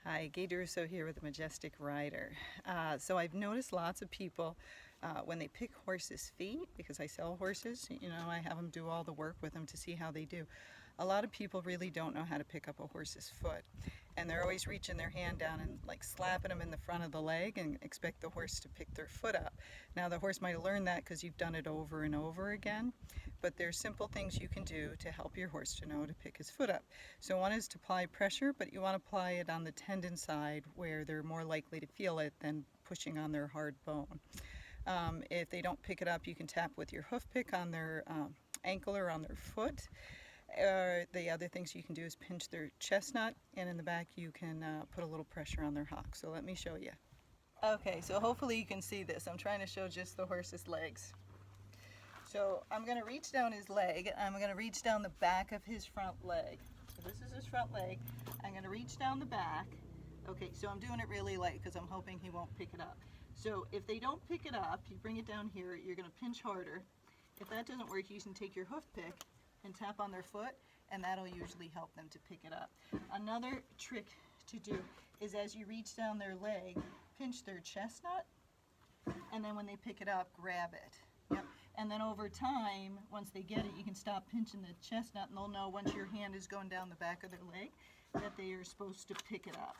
Hi, Gaye DeRusso here with the Majestic rider. So I've noticed lots of people when they pick horses' feet, because I sell horses, I have them do all the work with them to see how they do. A lot of people really don't know how to pick up a horse's foot, and they're always reaching their hand down and like slapping them in the front of the leg and expect the horse to pick their foot up. Now the horse might have learned that because you've done it over and over again, but there's simple things you can do to help your horse to know to pick his foot up. So one is to apply pressure, but you want to apply it on the tendon side where they're more likely to feel it than pushing on their hard bone. If they don't pick it up, you can tap with your hoof pick on their ankle or on their foot. The other things you can do is pinch their chestnut, and in the back you can put a little pressure on their hock. So let me show you. Okay, so hopefully you can see this. I'm trying to show just the horse's legs. So I'm going to reach down his leg. I'm going to reach down the back of his front leg. So this is his front leg. I'm going to reach down the back. Okay, so I'm doing it really light because I'm hoping he won't pick it up. So if they don't pick it up, you bring it down here, you're going to pinch harder. If that doesn't work, you can take your hoof pick and tap on their foot, and that'll usually help them to pick it up. Another trick to do is as you reach down their leg, pinch their chestnut, and then when they pick it up, grab it. Yep. And then over time, once they get it, you can stop pinching the chestnut, and they'll know once your hand is going down the back of their leg that they are supposed to pick it up.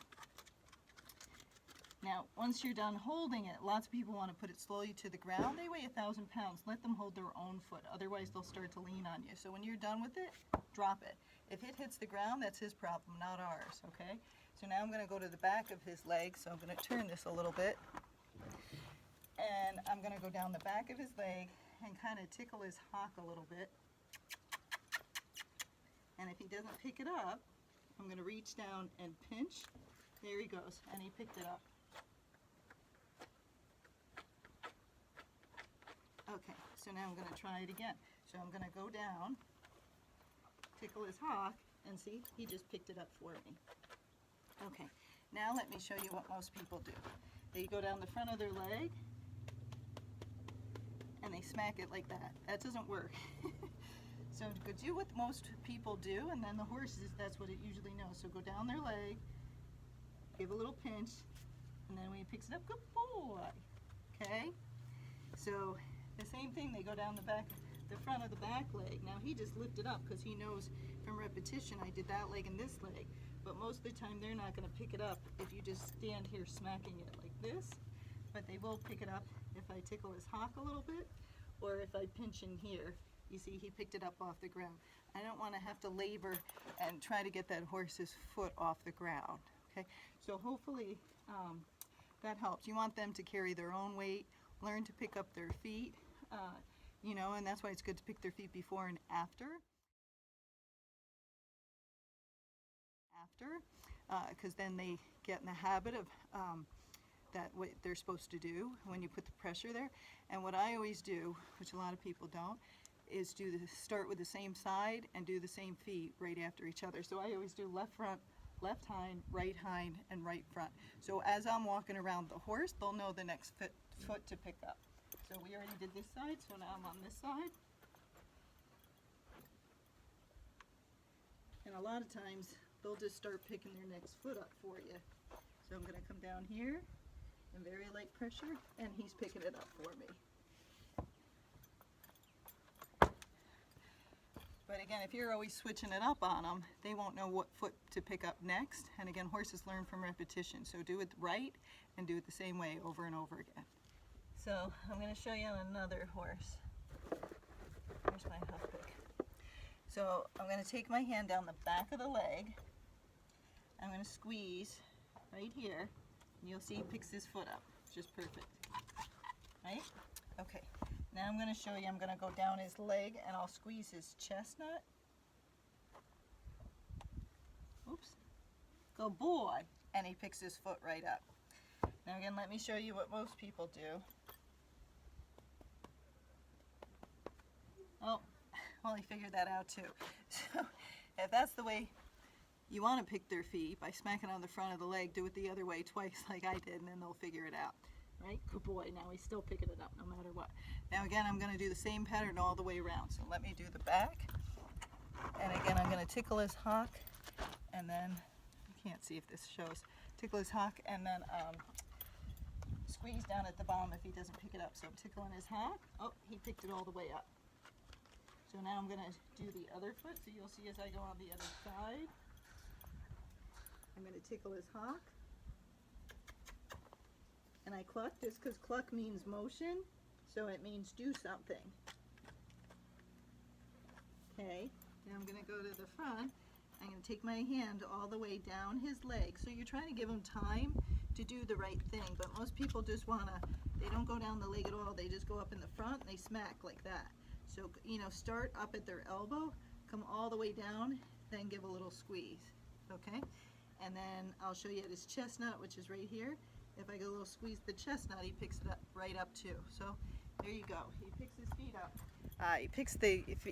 Now, once you're done holding it, lots of people want to put it slowly to the ground. They weigh 1,000 pounds. Let them hold their own foot. Otherwise, they'll start to lean on you. So when you're done with it, drop it. If it hits the ground, that's his problem, not ours, okay? So now I'm going to go to the back of his leg. So I'm going to turn this a little bit. And I'm going to go down the back of his leg and kind of tickle his hock a little bit. And if he doesn't pick it up, I'm going to reach down and pinch. There he goes, and he picked it up. Okay, so now I'm going to try it again. So I'm going to go down, tickle his hock, and see, he just picked it up for me. Okay, now let me show you what most people do. They go down the front of their leg, and they smack it like that. That doesn't work. So go do what most people do, and then the horses, that's what it usually knows. So go down their leg, give a little pinch, and then when he picks it up, good boy. Okay? So the same thing, they go down the front of the back leg. Now he just lifted up because he knows from repetition I did that leg and this leg. But most of the time they're not going to pick it up if you just stand here smacking it like this. But they will pick it up if I tickle his hock a little bit, or if I pinch in here. You see, he picked it up off the ground. I don't want to have to labor and try to get that horse's foot off the ground. Okay, so hopefully that helps. You want them to carry their own weight, learn to pick up their feet, and that's why it's good to pick their feet before and after. Because then they get in the habit of that what they're supposed to do when you put the pressure there. And what I always do, which a lot of people don't, is start with the same side and do the same feet right after each other. So I always do left front, left hind, and right front. So as I'm walking around the horse, they'll know the next foot to pick up. So we already did this side, so now I'm on this side. And a lot of times, they'll just start picking their next foot up for you. So I'm going to come down here and very light pressure, and he's picking it up for me. But again, if you're always switching it up on them, they won't know what foot to pick up next. And again, horses learn from repetition. So do it right and do it the same way over and over again. So I'm going to show you on another horse. Here's my hoof pick. So I'm going to take my hand down the back of the leg. I'm going to squeeze right here. And you'll see he picks his foot up. Just perfect. Right? Okay. Now I'm going to show you, I'm going to go down his leg and I'll squeeze his chestnut. Oops. Good boy. And he picks his foot right up. Now again, let me show you what most people do. Oh, well, he figured that out too. So if that's the way you want to pick their feet, by smacking on the front of the leg, do it the other way twice like I did, and then they'll figure it out. Right? Good boy. Now he's still picking it up no matter what. Now again, I'm going to do the same pattern all the way around. So let me do the back. And again, I'm going to tickle his hock. And then, I can't see if this shows, tickle his hock, and then squeeze down at the bottom if he doesn't pick it up. So I'm tickling his hock. Oh, he picked it all the way up. So now I'm going to do the other foot, so you'll see as I go on the other side. I'm going to tickle his hock. And I cluck just because cluck means motion, so it means do something. Okay, now I'm going to go to the front. I'm going to take my hand all the way down his leg. So you're trying to give him time to do the right thing, but most people just want to, they don't go down the leg at all, they just go up in the front and they smack like that. So, you know, start up at their elbow, come all the way down, then give a little squeeze, okay? And then I'll show you at his chestnut, which is right here. If I go a little squeeze the chestnut, he picks it up right up too. So there you go, he picks his feet up. He picks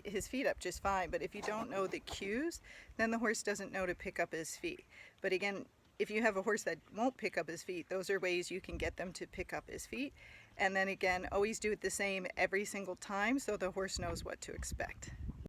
his feet up just fine, but if you don't know the cues, then the horse doesn't know to pick up his feet. But again, if you have a horse that won't pick up his feet, those are ways you can get them to pick up his feet. And then again, always do it the same every single time so the horse knows what to expect.